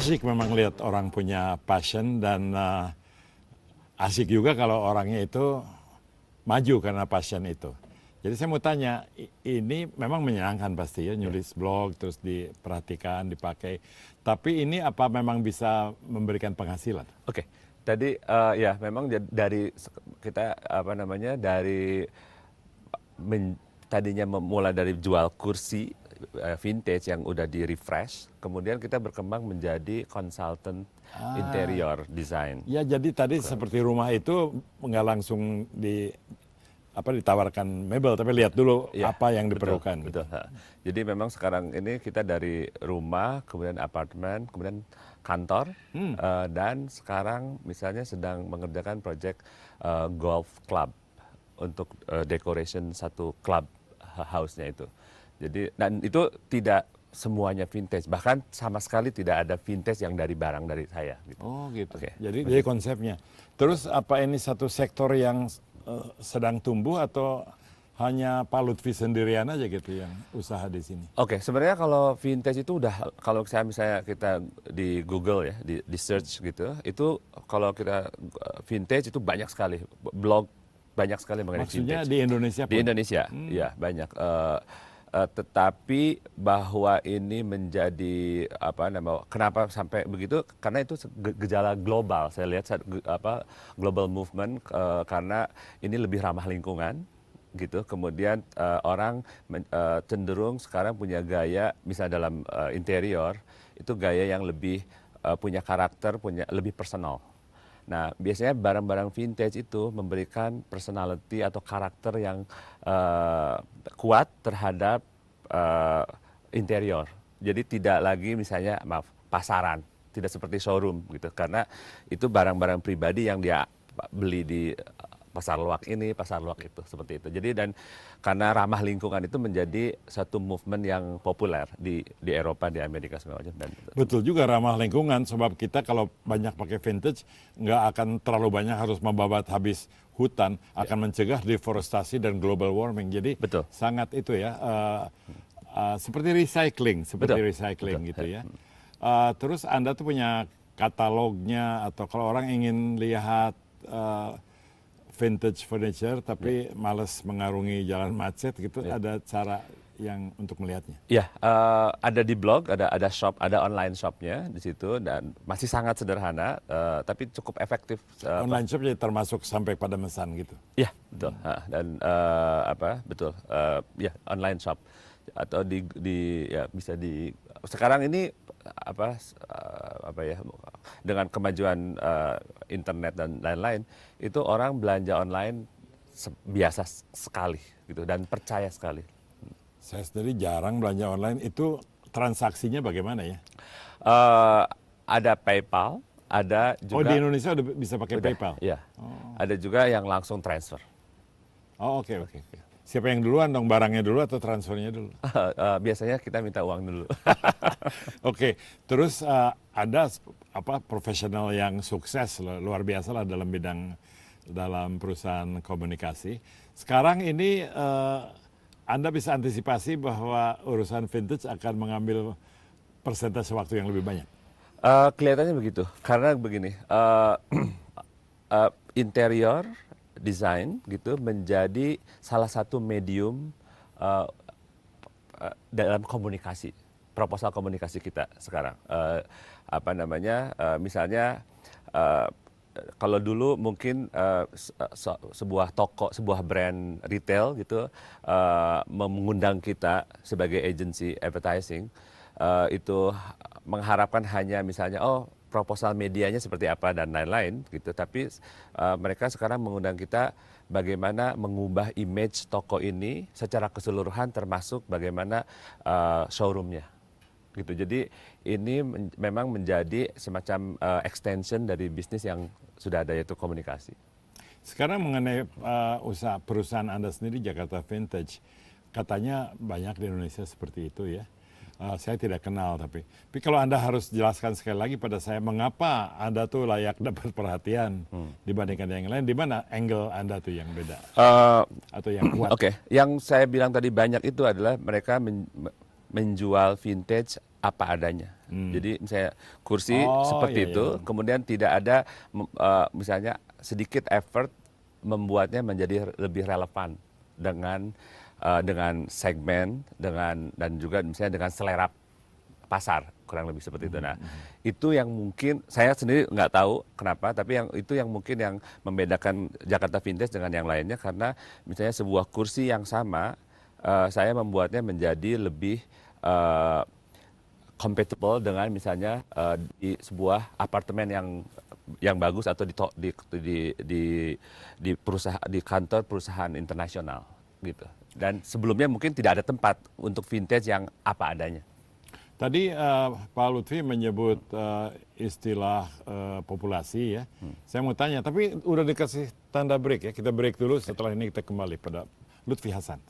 asik memang lihat orang punya passion dan asik juga kalau orangnya itu maju karena passion itu. Jadi saya mau tanya, ini memang menyenangkan pasti ya, nulis blog terus diperhatikan, dipakai. Tapi ini apa memang bisa memberikan penghasilan? Oke, tadi ya memang dari kita apa namanya dari tadinya mulai dari jual kursi vintage yang udah di refresh, kemudian kita berkembang menjadi consultant interior design. Ya jadi tadi seperti rumah itu nggak langsung ditawarkan mebel, tapi lihat dulu Ya, apa yang diperlukan. Betul. Jadi memang sekarang ini kita dari rumah, kemudian apartemen, kemudian kantor, dan sekarang misalnya sedang mengerjakan proyek golf club untuk decoration satu club house-nya itu. Jadi dan itu tidak semuanya vintage, bahkan sama sekali tidak ada vintage yang dari barang dari saya. Gitu. Oh gitu. Oke. Jadi konsepnya. Terus apa ini satu sektor yang sedang tumbuh atau hanya Pak Lutfi sendirian aja gitu yang usaha di sini? Oke, sebenarnya kalau vintage itu udah, kalau misalnya kita di Google ya, di search gitu, itu kalau kita vintage itu banyak sekali, blog banyak sekali mengenai Maksudnya vintage. di Indonesia pun? Di Indonesia, ya banyak. Tetapi bahwa ini menjadi kenapa sampai begitu? Karena itu gejala global. Saya lihat global movement karena ini lebih ramah lingkungan, gitu. Kemudian orang cenderung sekarang punya gaya, misalnya dalam interior itu gaya yang lebih punya karakter, lebih personal. Nah, biasanya barang-barang vintage itu memberikan personality atau karakter yang kuat terhadap interior. Jadi tidak lagi misalnya pasaran, tidak seperti showroom gitu. Karena itu barang-barang pribadi yang dia beli di pasar luak ini, pasar luak itu, seperti itu. Jadi dan karena ramah lingkungan itu menjadi satu movement yang populer di Eropa, di Amerika segala macam. Betul juga ramah lingkungan, sebab kita kalau banyak pakai vintage nggak akan terlalu banyak harus membabat habis hutan, akan mencegah deforestasi dan global warming. Jadi betul. Sangat itu ya, seperti recycling gitu ya. Terus Anda tuh punya katalognya, atau kalau orang ingin lihat vintage furniture tapi males mengarungi jalan macet gitu, ada cara yang untuk melihatnya? Ya, ada di blog, ada shop, ada online shopnya di situ, dan masih sangat sederhana, tapi cukup efektif. Online shop jadi termasuk sampai pada mesan gitu? Iya, betul. Dan betul, ya online shop atau bisa di sekarang ini dengan kemajuan internet dan lain-lain, itu orang belanja online biasa sekali gitu dan percaya sekali. Saya sendiri jarang belanja online. Itu transaksinya bagaimana ya? Ada PayPal, ada juga. Oh, di Indonesia udah bisa pakai PayPal? Iya. Ada juga yang langsung transfer. Oh, oke. Siapa yang duluan dong, barangnya dulu atau transfernya dulu? Biasanya kita minta uang dulu. Oke, terus ada profesional yang sukses luar biasa lah dalam perusahaan komunikasi. Sekarang ini Anda bisa antisipasi bahwa urusan vintage akan mengambil persentase waktu yang lebih banyak? Kelihatannya begitu, karena begini, interior design gitu menjadi salah satu medium dalam komunikasi, proposal komunikasi kita sekarang. Misalnya kalau dulu mungkin sebuah toko, sebuah brand retail gitu mengundang kita sebagai agency advertising, itu mengharapkan hanya misalnya proposal medianya seperti apa dan lain-lain gitu, tapi mereka sekarang mengundang kita bagaimana mengubah image toko ini secara keseluruhan, termasuk bagaimana showroomnya gitu. Jadi ini memang menjadi semacam extension dari bisnis yang sudah ada, yaitu komunikasi. Sekarang mengenai usaha perusahaan Anda sendiri, Jakarta Vintage, katanya banyak di Indonesia seperti itu ya. Saya tidak kenal, tapi kalau Anda harus jelaskan sekali lagi pada saya, mengapa Anda tuh layak dapat perhatian dibandingkan yang lain, di mana angle Anda tuh yang beda atau yang kuat? Oke, yang saya bilang tadi banyak itu adalah mereka menjual vintage apa adanya. Jadi misalnya kursi Oh, seperti iya, itu, kemudian tidak ada misalnya sedikit effort membuatnya menjadi lebih relevan dengan segmen, dan juga misalnya dengan selera pasar, kurang lebih seperti itu. Nah, itu yang mungkin saya sendiri nggak tahu kenapa, tapi yang mungkin yang membedakan Jakarta Vintage dengan yang lainnya, karena misalnya sebuah kursi yang sama, saya membuatnya menjadi lebih compatible dengan misalnya di sebuah apartemen yang bagus, atau di perusahaan, di kantor perusahaan internasional gitu. Dan sebelumnya mungkin tidak ada tempat untuk vintage yang apa adanya. Tadi Pak Lutfi menyebut istilah populasi ya. Saya mau tanya, tapi udah dikasih tanda break ya. Kita break dulu, setelah ini kita kembali pada Lutfi Hasan.